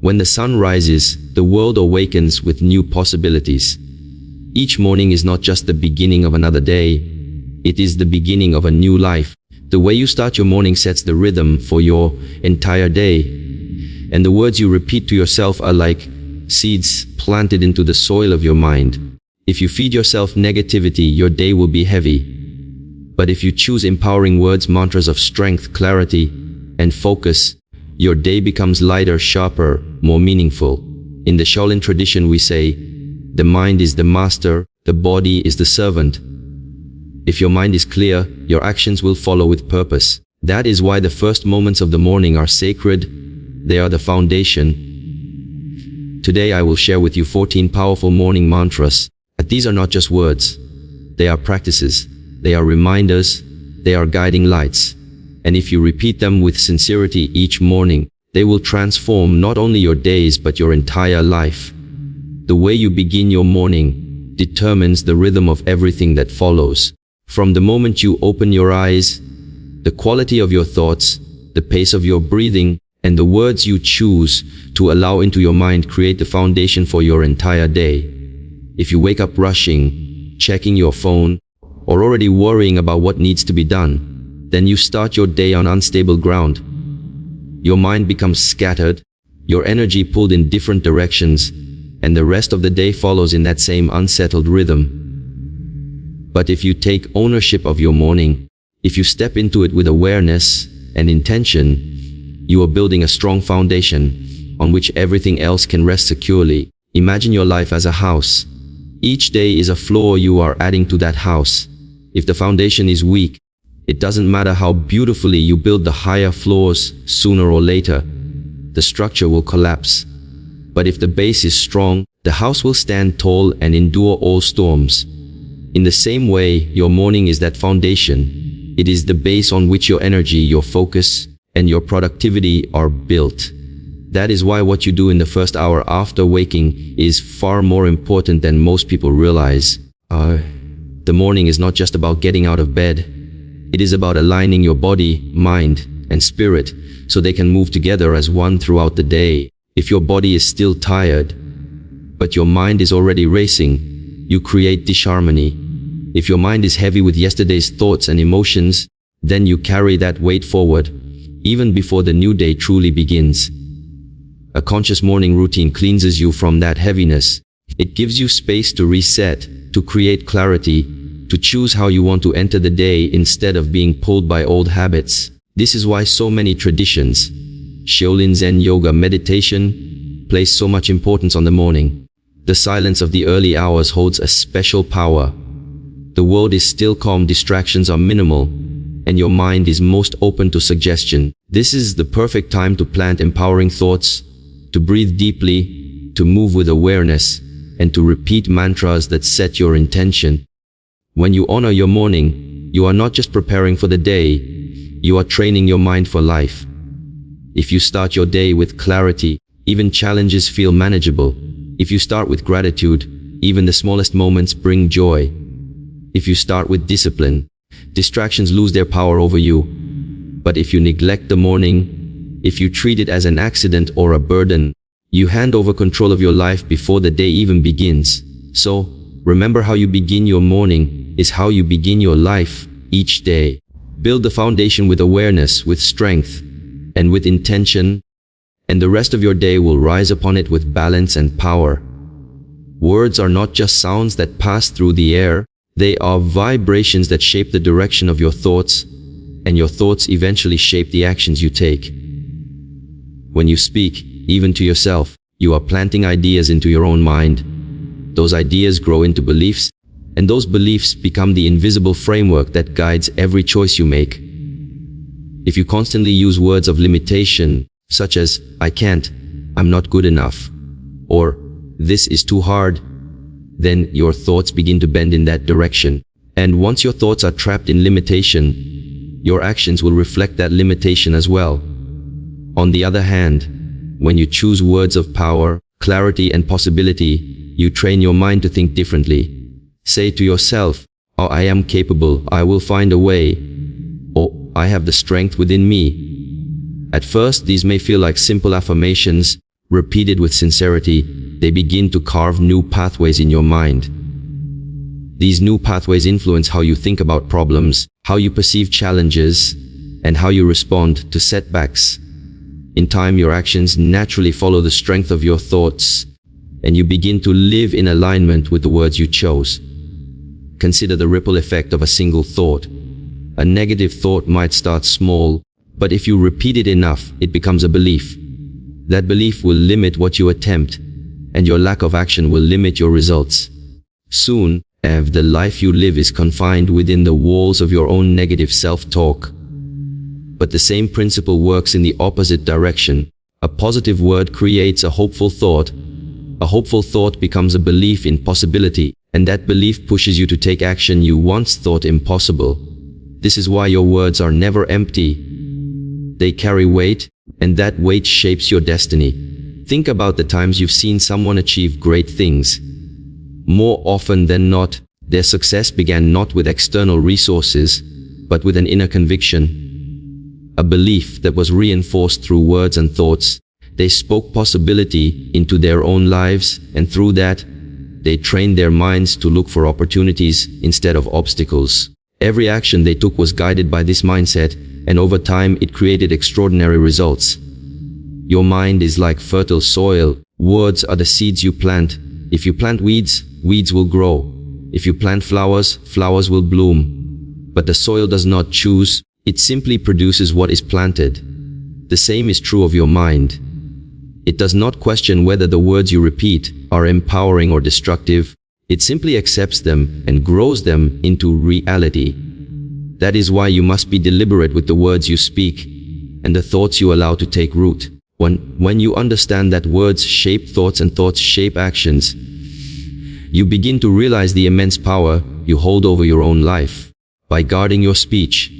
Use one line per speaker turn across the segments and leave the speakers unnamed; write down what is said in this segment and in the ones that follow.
When the sun rises, the world awakens with new possibilities. Each morning is not just the beginning of another day, it is the beginning of a new life. The way you start your morning sets the rhythm for your entire day. And the words you repeat to yourself are like seeds planted into the soil of your mind. If you feed yourself negativity, your day will be heavy. But if you choose empowering words, mantras of strength, clarity, and focus, your day becomes lighter, sharper, more meaningful. In the Shaolin tradition, we say, the mind is the master, the body is the servant. If your mind is clear, your actions will follow with purpose. That is why the first moments of the morning are sacred. They are the foundation. Today I will share with you 14 powerful morning mantras. But these are not just words. They are practices. They are reminders. They are guiding lights. And if you repeat them with sincerity each morning, they will transform not only your days but your entire life. The way you begin your morning determines the rhythm of everything that follows. From the moment you open your eyes, the quality of your thoughts, the pace of your breathing, and the words you choose to allow into your mind create the foundation for your entire day. If you wake up rushing, checking your phone, or already worrying about what needs to be done, then you start your day on unstable ground. Your mind becomes scattered, your energy pulled in different directions, and the rest of the day follows in that same unsettled rhythm. But if you take ownership of your morning, if you step into it with awareness and intention, you are building a strong foundation on which everything else can rest securely. Imagine your life as a house. Each day is a floor you are adding to that house. If the foundation is weak, it doesn't matter how beautifully you build the higher floors, sooner or later, the structure will collapse. But if the base is strong, the house will stand tall and endure all storms. In the same way, your morning is that foundation. It is the base on which your energy, your focus, and your productivity are built. That is why what you do in the first hour after waking is far more important than most people realize. The morning is not just about getting out of bed. It is about aligning your body, mind, and spirit so they can move together as one throughout the day. If your body is still tired, but your mind is already racing, you create disharmony. If your mind is heavy with yesterday's thoughts and emotions, then you carry that weight forward, even before the new day truly begins. A conscious morning routine cleanses you from that heaviness. It gives you space to reset, to create clarity, to choose how you want to enter the day instead of being pulled by old habits. This is why so many traditions, Shaolin Zen yoga, meditation, place so much importance on the morning. The silence of the early hours holds a special power. The world is still calm, distractions are minimal, and your mind is most open to suggestion. This is the perfect time to plant empowering thoughts, to breathe deeply, to move with awareness, and to repeat mantras that set your intention. When you honor your morning, you are not just preparing for the day, you are training your mind for life. If you start your day with clarity, even challenges feel manageable. If you start with gratitude, even the smallest moments bring joy. If you start with discipline, distractions lose their power over you. But if you neglect the morning, if you treat it as an accident or a burden, you hand over control of your life before the day even begins. So, remember, how you begin your morning is how you begin your life each day. Build the foundation with awareness, with strength, and with intention, and the rest of your day will rise upon it with balance and power. Words are not just sounds that pass through the air, they are vibrations that shape the direction of your thoughts, and your thoughts eventually shape the actions you take. When you speak, even to yourself, you are planting ideas into your own mind. Those ideas grow into beliefs, and those beliefs become the invisible framework that guides every choice you make. If you constantly use words of limitation, such as, I can't, I'm not good enough, or this is too hard, then your thoughts begin to bend in that direction. And once your thoughts are trapped in limitation, your actions will reflect that limitation as well. On the other hand, when you choose words of power, clarity, and possibility, you train your mind to think differently. Say to yourself, oh, I am capable, I will find a way, or I have the strength within me. At first, these may feel like simple affirmations, Repeated with sincerity, they begin to carve new pathways in your mind. These new pathways influence how you think about problems, how you perceive challenges, and how you respond to setbacks. In time, your actions naturally follow the strength of your thoughts, and you begin to live in alignment with the words you chose. Consider the ripple effect of a single thought. A negative thought might start small, but if you repeat it enough, it becomes a belief. That belief will limit what you attempt, and your lack of action will limit your results. Soon, the life you live is confined within the walls of your own negative self-talk. But the same principle works in the opposite direction. A positive word creates a hopeful thought. A hopeful thought becomes a belief in possibility, and that belief pushes you to take action you once thought impossible. This is why your words are never empty. They carry weight, and that weight shapes your destiny. Think about the times you've seen someone achieve great things. More often than not, their success began not with external resources, but with an inner conviction, a belief that was reinforced through words and thoughts. They spoke possibility into their own lives, and through that, they trained their minds to look for opportunities instead of obstacles. Every action they took was guided by this mindset, and over time it created extraordinary results. Your mind is like fertile soil. Words are the seeds you plant. If you plant weeds, weeds will grow. If you plant flowers, flowers will bloom. But the soil does not choose, it simply produces what is planted. The same is true of your mind. It does not question whether the words you repeat are empowering or destructive. It simply accepts them and grows them into reality. That is why you must be deliberate with the words you speak and the thoughts you allow to take root. When you understand that words shape thoughts and thoughts shape actions, you begin to realize the immense power you hold over your own life. By guarding your speech,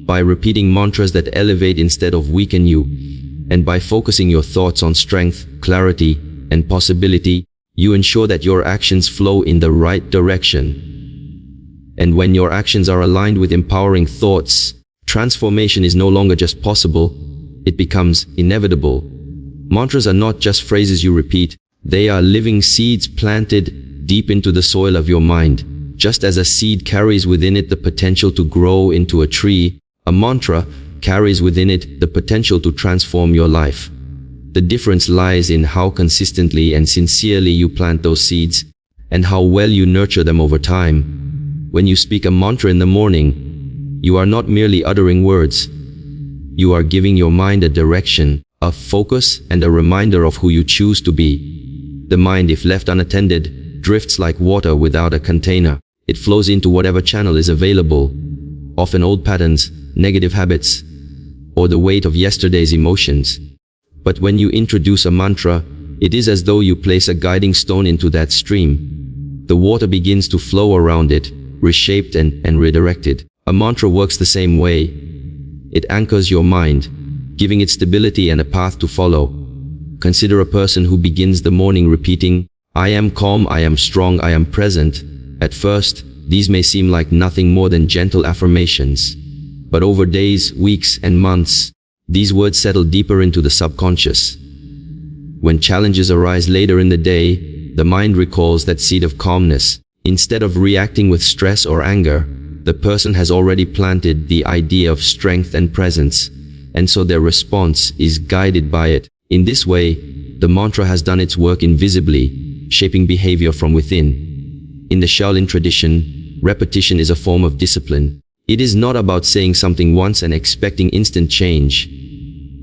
by repeating mantras that elevate instead of weaken you, and by focusing your thoughts on strength, clarity, and possibility, you ensure that your actions flow in the right direction. And when your actions are aligned with empowering thoughts, transformation is no longer just possible, it becomes inevitable. Mantras are not just phrases you repeat, they are living seeds planted deep into the soil of your mind. Just as a seed carries within it the potential to grow into a tree, a mantra carries within it the potential to transform your life. The difference lies in how consistently and sincerely you plant those seeds, and how well you nurture them over time. When you speak a mantra in the morning, you are not merely uttering words. You are giving your mind a direction, a focus, and a reminder of who you choose to be. The mind, if left unattended, drifts like water without a container. It flows into whatever channel is available, often old patterns, negative habits, or the weight of yesterday's emotions. But when you introduce a mantra, it is as though you place a guiding stone into that stream. The water begins to flow around it, reshaped and redirected. A mantra works the same way. It anchors your mind, giving it stability and a path to follow. Consider a person who begins the morning repeating, "I am calm, I am strong, I am present." At first, these may seem like nothing more than gentle affirmations. But over days, weeks, and months, these words settle deeper into the subconscious. When challenges arise later in the day, the mind recalls that seed of calmness. Instead of reacting with stress or anger, the person has already planted the idea of strength and presence, and so their response is guided by it. In this way, the mantra has done its work invisibly, shaping behavior from within. In the Shaolin tradition, repetition is a form of discipline. It is not about saying something once and expecting instant change.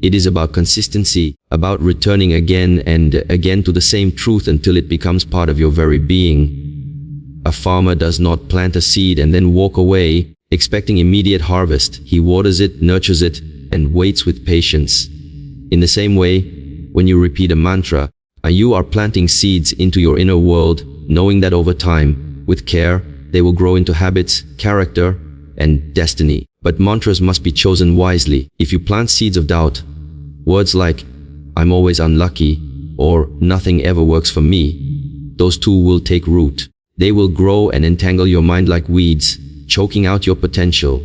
It is about consistency, about returning again and again to the same truth until it becomes part of your very being. A farmer does not plant a seed and then walk away, expecting immediate harvest. He waters it, nurtures it, and waits with patience. In the same way, when you repeat a mantra, you are planting seeds into your inner world, knowing that over time, with care, they will grow into habits, character, and destiny. But mantras must be chosen wisely. If you plant seeds of doubt, words like, "I'm always unlucky," or "nothing ever works for me," those too will take root. They will grow and entangle your mind like weeds, choking out your potential.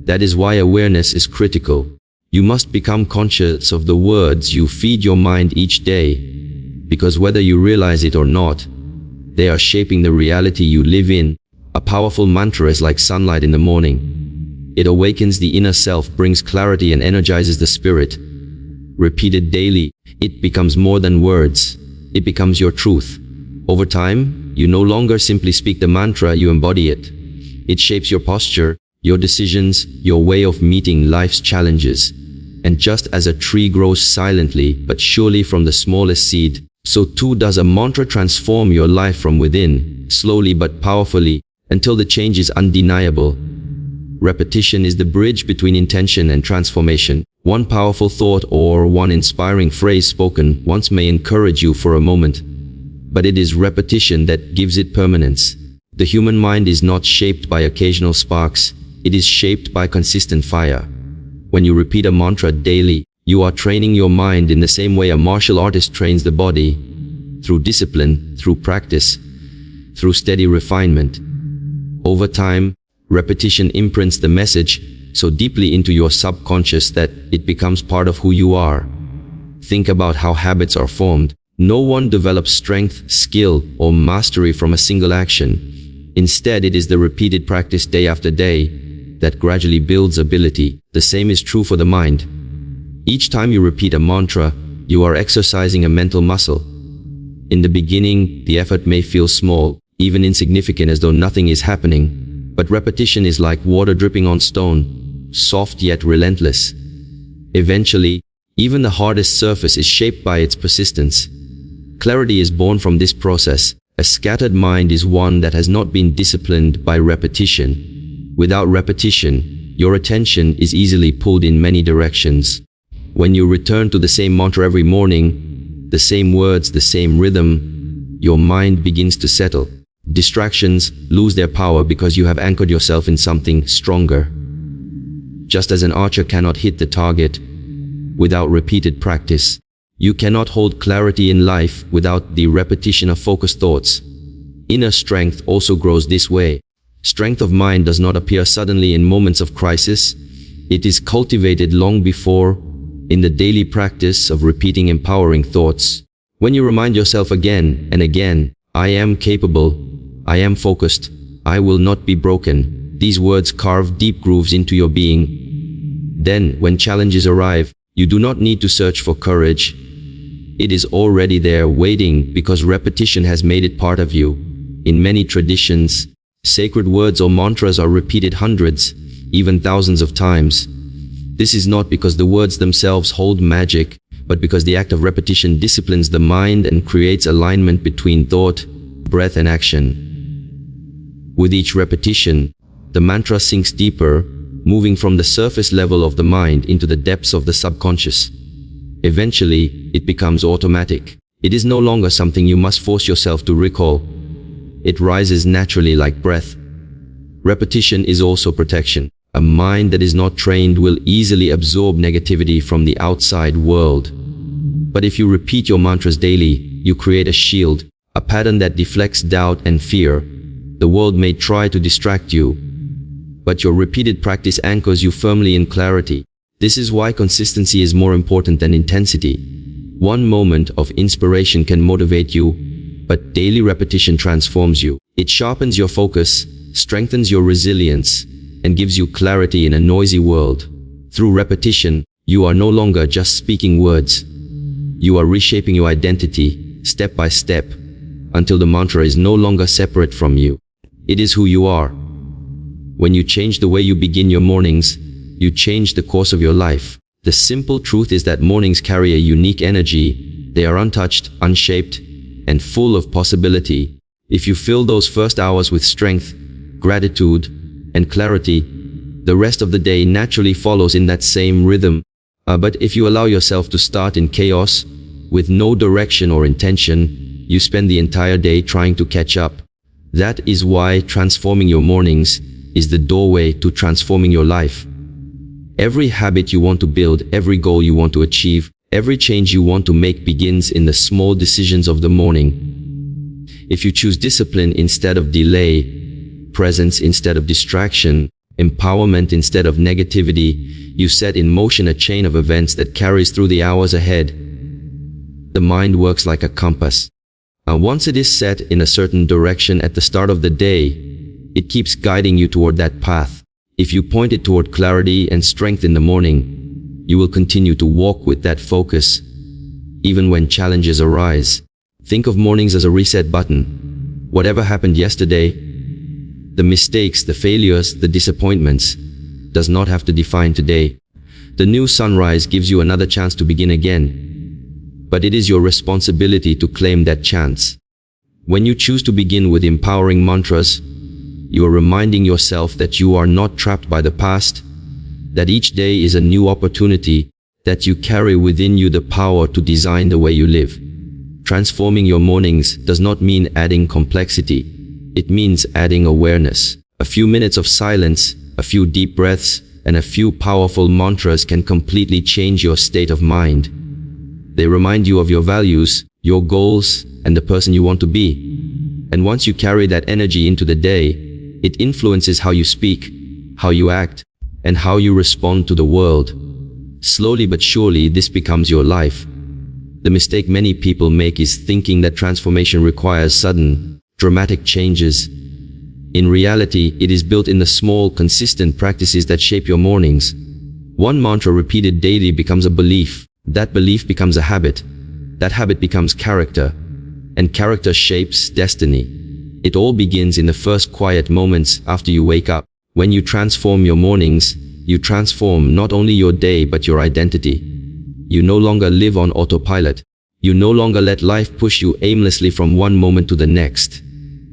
That is why awareness is critical. You must become conscious of the words you feed your mind each day, because whether you realize it or not, they are shaping the reality you live in. A powerful mantra is like sunlight in the morning. It awakens the inner self, brings clarity and energizes the spirit. Repeated daily, it becomes more than words. It becomes your truth. Over time, you no longer simply speak the mantra, you embody it. It shapes your posture, your decisions, your way of meeting life's challenges. And just as a tree grows silently but surely from the smallest seed, so too does a mantra transform your life from within, slowly but powerfully, until the change is undeniable. Repetition is the bridge between intention and transformation. One powerful thought or one inspiring phrase spoken once may encourage you for a moment, but it is repetition that gives it permanence. The human mind is not shaped by occasional sparks, it is shaped by consistent fire. When you repeat a mantra daily, you are training your mind in the same way a martial artist trains the body, through discipline, through practice, through steady refinement. Over time, repetition imprints the message so deeply into your subconscious that it becomes part of who you are. Think about how habits are formed. No one develops strength, skill, or mastery from a single action. Instead, it is the repeated practice day after day that gradually builds ability. The same is true for the mind. Each time you repeat a mantra, you are exercising a mental muscle. In the beginning, the effort may feel small, even insignificant, as though nothing is happening. But repetition is like water dripping on stone, soft yet relentless. Eventually, even the hardest surface is shaped by its persistence. Clarity is born from this process. A scattered mind is one that has not been disciplined by repetition. Without repetition, your attention is easily pulled in many directions. When you return to the same mantra every morning, the same words, the same rhythm, your mind begins to settle. Distractions lose their power because you have anchored yourself in something stronger. Just as an archer cannot hit the target without repeated practice, you cannot hold clarity in life without the repetition of focused thoughts. Inner strength also grows this way. Strength of mind does not appear suddenly in moments of crisis. It is cultivated long before, in the daily practice of repeating empowering thoughts. When you remind yourself again and again, I am capable, I am focused, I will not be broken, these words carve deep grooves into your being. Then, when challenges arrive, you do not need to search for courage. It is already there waiting because repetition has made it part of you. In many traditions, sacred words or mantras are repeated hundreds, even thousands of times. This is not because the words themselves hold magic, but because the act of repetition disciplines the mind and creates alignment between thought, breath, and action. With each repetition, the mantra sinks deeper, moving from the surface level of the mind into the depths of the subconscious. Eventually, it becomes automatic. It is no longer something you must force yourself to recall. It rises naturally like breath. Repetition is also protection. A mind that is not trained will easily absorb negativity from the outside world. But if you repeat your mantras daily, you create a shield, a pattern that deflects doubt and fear. The world may try to distract you, but your repeated practice anchors you firmly in clarity. This is why consistency is more important than intensity. One moment of inspiration can motivate you, but daily repetition transforms you. It sharpens your focus, strengthens your resilience, and gives you clarity in a noisy world. Through repetition, you are no longer just speaking words. You are reshaping your identity, step by step, until the mantra is no longer separate from you. It is who you are. When you change the way you begin your mornings, you change the course of your life. The simple truth is that mornings carry a unique energy. They are untouched, unshaped, and full of possibility. If you fill those first hours with strength, gratitude, and clarity, the rest of the day naturally follows in that same rhythm. But if you allow yourself to start in chaos, with no direction or intention, you spend the entire day trying to catch up. That is why transforming your mornings is the doorway to transforming your life. Every habit you want to build, every goal you want to achieve, every change you want to make begins in the small decisions of the morning. If you choose discipline instead of delay, presence instead of distraction, empowerment instead of negativity, you set in motion a chain of events that carries through the hours ahead. The mind works like a compass. Once it is set in a certain direction at the start of the day, it keeps guiding you toward that path. If you point it toward clarity and strength in the morning, you will continue to walk with that focus, even when challenges arise. Think of mornings as a reset button. Whatever happened yesterday, the mistakes, the failures, the disappointments, does not have to define today. The new sunrise gives you another chance to begin again, but it is your responsibility to claim that chance. When you choose to begin with empowering mantras, you are reminding yourself that you are not trapped by the past, that each day is a new opportunity, that you carry within you the power to design the way you live. Transforming your mornings does not mean adding complexity. It means adding awareness. A few minutes of silence, a few deep breaths, and a few powerful mantras can completely change your state of mind. They remind you of your values, your goals, and the person you want to be. And once you carry that energy into the day, it influences how you speak, how you act, and how you respond to the world. Slowly but surely, this becomes your life. The mistake many people make is thinking that transformation requires sudden, dramatic changes. In reality, it is built in the small, consistent practices that shape your mornings. One mantra repeated daily becomes a belief. That belief becomes a habit. That habit becomes character. And character shapes destiny. It all begins in the first quiet moments after you wake up. When you transform your mornings, you transform not only your day but your identity. You no longer live on autopilot. You no longer let life push you aimlessly from one moment to the next.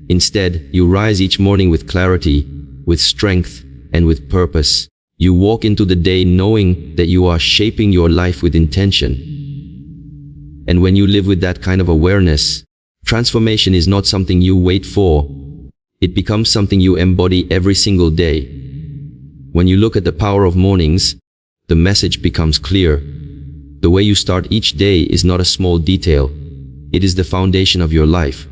Instead, you rise each morning with clarity, with strength, and with purpose. You walk into the day knowing that you are shaping your life with intention. And when you live with that kind of awareness, transformation is not something you wait for. It becomes something you embody every single day. When you look at the power of mornings, the message becomes clear. The way you start each day is not a small detail. It is the foundation of your life.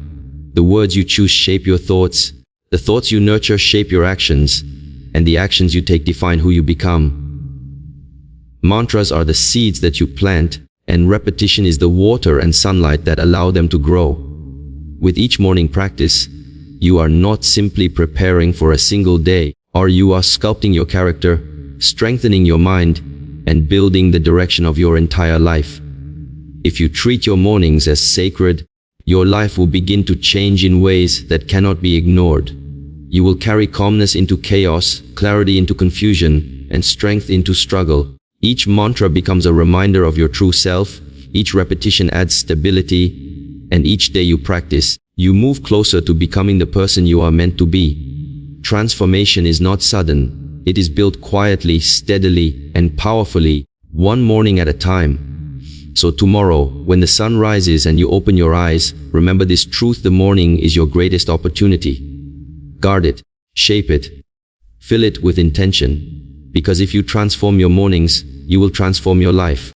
The words you choose shape your thoughts. The thoughts you nurture shape your actions. And the actions you take define who you become. Mantras are the seeds that you plant, and repetition is the water and sunlight that allow them to grow. With each morning practice, you are not simply preparing for a single day, or you are sculpting your character, strengthening your mind, and building the direction of your entire life. If you treat your mornings as sacred, your life will begin to change in ways that cannot be ignored. You will carry calmness into chaos, clarity into confusion, and strength into struggle. Each mantra becomes a reminder of your true self. Each repetition adds stability, and each day you practice, you move closer to becoming the person you are meant to be. Transformation is not sudden. It is built quietly, steadily, and powerfully, one morning at a time. So tomorrow, when the sun rises and you open your eyes, remember this truth: the morning is your greatest opportunity. Guard it, shape it, fill it with intention. Because if you transform your mornings, you will transform your life.